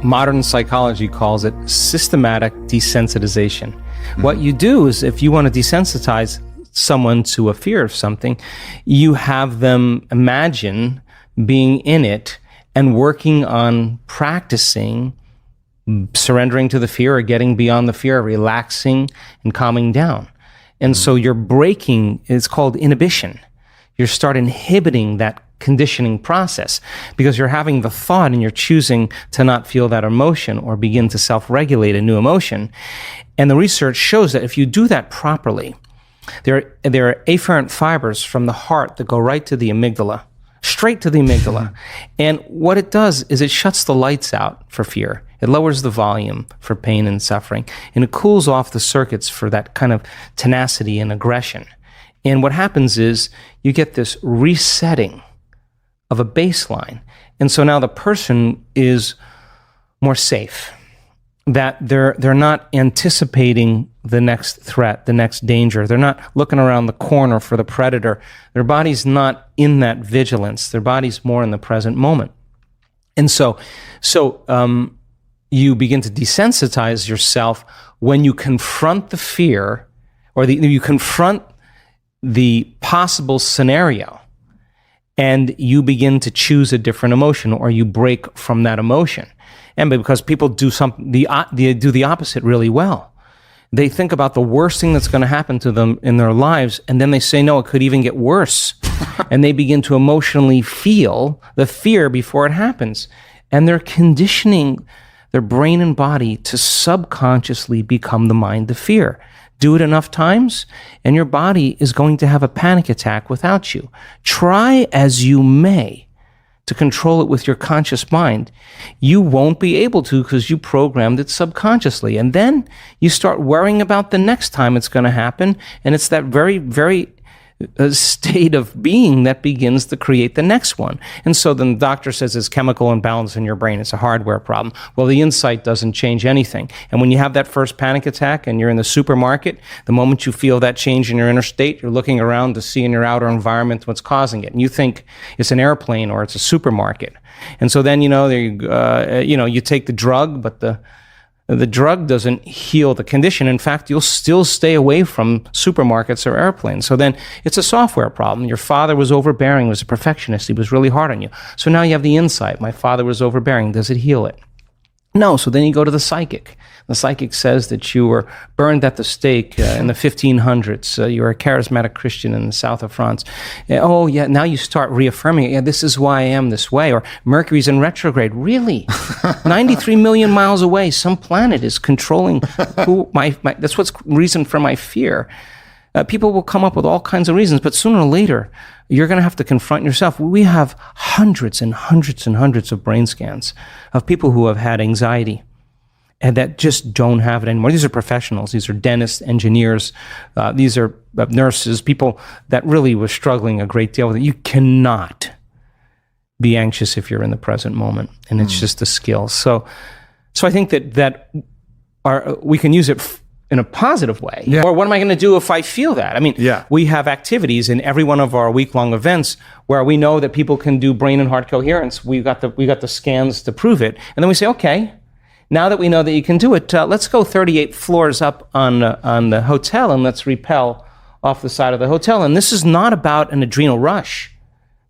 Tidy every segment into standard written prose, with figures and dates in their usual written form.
Modern psychology calls it systematic desensitization. What you do is, if you want to desensitize someone to a fear of something, you have them imagine being in it and working on practicing surrendering to the fear or getting beyond the fear, relaxing and calming down. And so you're breaking, it's called inhibition. You start inhibiting that conditioning process because you're having the thought and you're choosing to not feel that emotion or begin to self-regulate a new emotion. And the research shows that if you do that properly, there are afferent fibers from the heart that go right to the amygdala, straight to the amygdala. And what it does is it shuts the lights out for fear. It lowers the volume for pain and suffering, and it cools off the circuits for that kind of tenacity and aggression. And what happens is you get this resetting of a baseline. And so now the person is more safe, that they're not anticipating the next threat, the next danger. They're not looking around the corner for the predator. Their body's not in that vigilance. Their body's more in the present moment. And so you begin to desensitize yourself when you confront the fear or you confront the possible scenario, and you begin to choose a different emotion, or you break from that emotion. And because people do they do the opposite really well. They think about the worst thing that's going to happen to them in their lives, and then they say, no, it could even get worse. And they begin to emotionally feel the fear before it happens. And they're conditioning their brain and body to subconsciously become the mind of fear. Do it enough times, and your body is going to have a panic attack without you. Try as you may to control it with your conscious mind, you won't be able to because you programmed it subconsciously. And then you start worrying about the next time it's going to happen, and it's that very, very state of being that begins to create the next one. And so then the doctor says it's chemical imbalance in your brain. It's a hardware problem. Well, the insight doesn't change anything. And when you have that first panic attack and you're in the supermarket, the moment you feel that change in your inner state, you're looking around to see in your outer environment what's causing it. And you think it's an airplane or it's a supermarket. And so then, you take the drug, but the drug doesn't heal the condition. In fact, you'll still stay away from supermarkets or airplanes. So then it's a software problem. Your father was overbearing, was a perfectionist. He was really hard on you. So now you have the insight. My father was overbearing. Does it heal it? No. So then you go to the psychic. The psychic says that you were burned at the stake in the 1500s. You were a charismatic Christian in the south of France. Oh, yeah, now you start reaffirming, yeah, this is why I am this way. Or Mercury's in retrograde. Really? 93 million miles away, some planet is controlling that's what's reason for my fear. People will come up with all kinds of reasons, but sooner or later, you're going to have to confront yourself. We have hundreds and hundreds and hundreds of brain scans of people who have had anxiety and that just don't have it anymore. These are professionals. These are dentists, engineers. These are nurses, people that really were struggling a great deal with it. You cannot be anxious if you're in the present moment, and it's just a skill. So I think that we can use it in a positive way. Yeah. Or what am I going to do if I feel that? I mean, we have activities in every one of our week-long events where we know that people can do brain and heart coherence. We got the scans to prove it. And then we say, okay, now that we know that you can do it, let's go 38 floors up on the hotel and let's rappel off the side of the hotel. And this is not about an adrenal rush.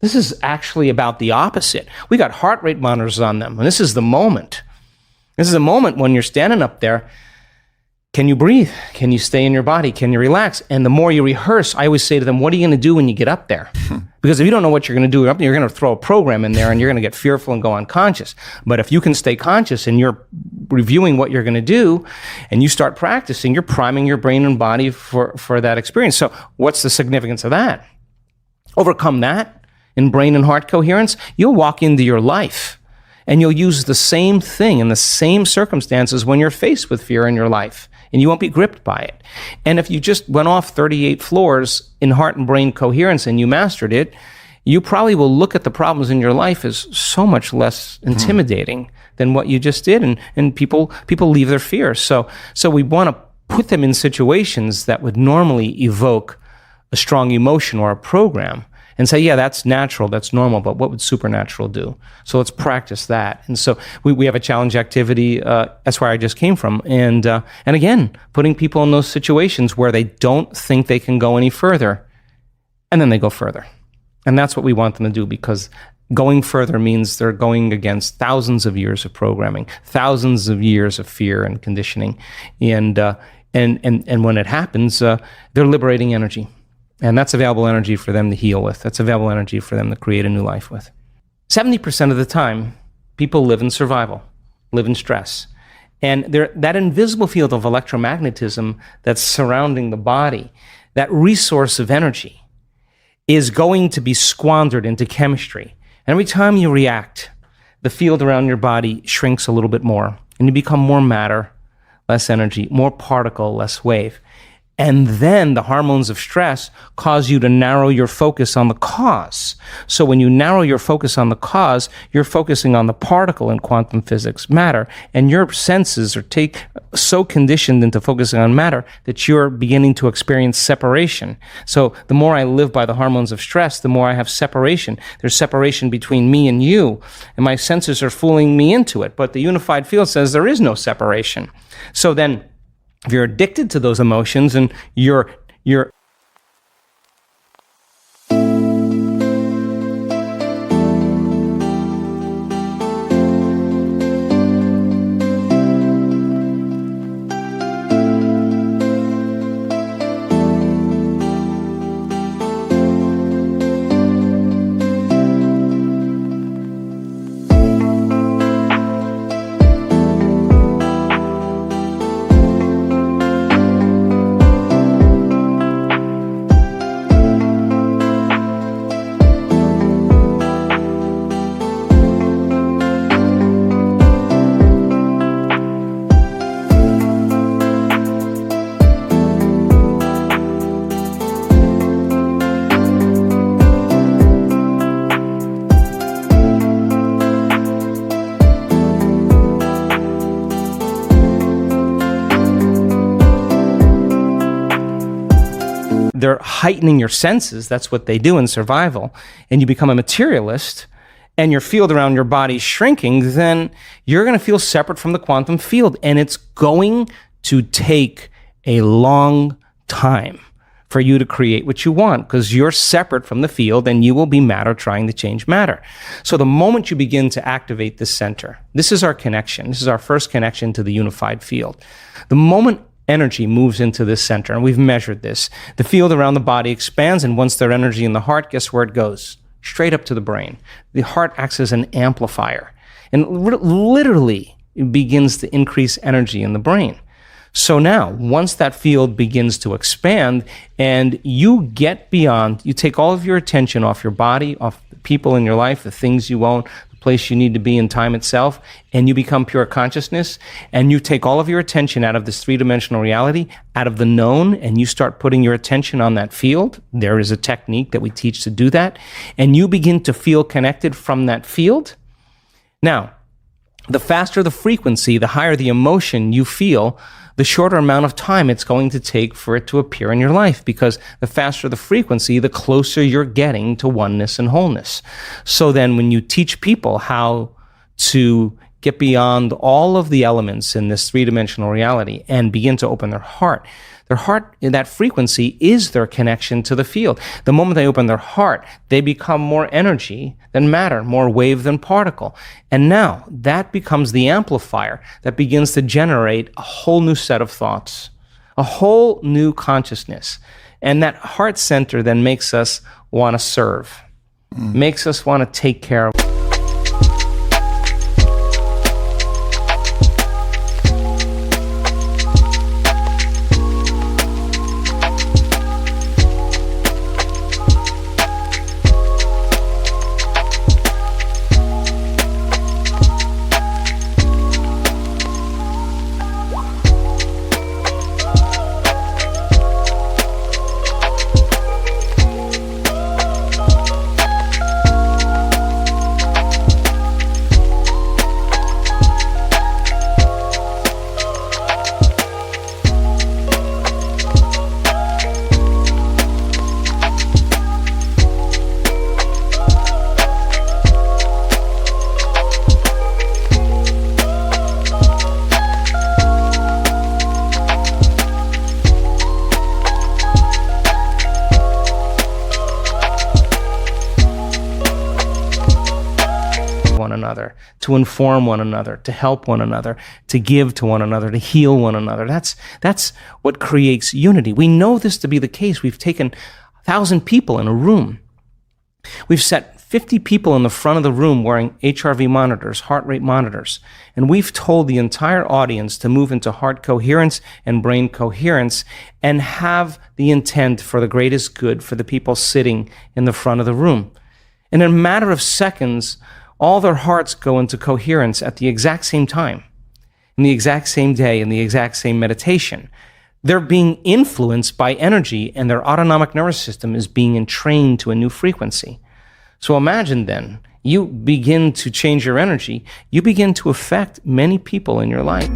This is actually about the opposite. We got heart rate monitors on them, and this is the moment. This is a moment when you're standing up there. Can you breathe? Can you stay in your body? Can you relax? And the more you rehearse, I always say to them, what are you going to do when you get up there? Because if you don't know what you're going to do up there, you're going to throw a program in there and you're going to get fearful and go unconscious. But if you can stay conscious and you're reviewing what you're going to do and you start practicing, you're priming your brain and body for that experience. So what's the significance of that? Overcome that in brain and heart coherence, you'll walk into your life and you'll use the same thing in the same circumstances when you're faced with fear in your life. And you won't be gripped by it. And if you just went off 38 floors in heart and brain coherence and you mastered it, you probably will look at the problems in your life as so much less intimidating than what you just did. And people leave their fears. So we want to put them in situations that would normally evoke a strong emotion or a program. and say, yeah, that's natural, that's normal, but what would supernatural do? So let's practice that. And so we have a challenge activity. That's where I just came from. And again, putting people in those situations where they don't think they can go any further, and then they go further. And that's what we want them to do, because going further means they're going against thousands of years of programming, thousands of years of fear and conditioning. And when it happens, they're liberating energy. And that's available energy for them to heal with. That's available energy for them to create a new life with. 70% of the time, people live in survival, live in stress. And that invisible field of electromagnetism that's surrounding the body, that resource of energy, is going to be squandered into chemistry. And every time you react, the field around your body shrinks a little bit more, and you become more matter, less energy, more particle, less wave. And then the hormones of stress cause you to narrow your focus on the cause. So when you narrow your focus on the cause, you're focusing on the particle in quantum physics, matter, and your senses are so conditioned into focusing on matter that you're beginning to experience separation. So the more I live by the hormones of stress, the more I have separation. There's separation between me and you, and my senses are fooling me into it. But the unified field says there is no separation. So then, if you're addicted to those emotions and you're they're heightening your senses. That's what they do in survival. And you become a materialist, and your field around your body is shrinking, then you're going to feel separate from the quantum field. And it's going to take a long time for you to create what you want, because you're separate from the field and you will be matter trying to change matter. So the moment you begin to activate this center, this is our connection. This is our first connection to the unified field. The moment energy moves into this center, and we've measured this, the field around the body expands, and once there's energy in the heart, guess where it goes? Straight up to the brain. The heart acts as an amplifier, and literally it begins to increase energy in the brain. So now, once that field begins to expand and you get beyond, you take all of your attention off your body, off the people in your life, the things you own, place you need to be in time itself, and you become pure consciousness, and you take all of your attention out of this three-dimensional reality, out of the known, and you start putting your attention on that field. There is a technique that we teach to do that, and you begin to feel connected from that field. Now, the faster the frequency, the higher the emotion you feel, the shorter amount of time it's going to take for it to appear in your life, because the faster the frequency, the closer you're getting to oneness and wholeness. So then when you teach people how to get beyond all of the elements in this three-dimensional reality and begin to open their heart, that frequency is their connection to the field. The moment they open their heart, they become more energy than matter, more wave than particle. And now that becomes the amplifier that begins to generate a whole new set of thoughts, a whole new consciousness. And that heart center then makes us want to serve, makes us want to take care of. another, to inform one another, to help one another, to give to one another, to heal one another. That's what creates unity. We know this to be the case. We've taken 1,000 people in a room. We've set 50 people in the front of the room wearing HRV monitors, heart rate monitors, and we've told the entire audience to move into heart coherence and brain coherence and have the intent for the greatest good for the people sitting in the front of the room. And in a matter of seconds, all their hearts go into coherence at the exact same time, in the exact same day, in the exact same meditation. They're being influenced by energy, and their autonomic nervous system is being entrained to a new frequency. So imagine then, you begin to change your energy, you begin to affect many people in your life.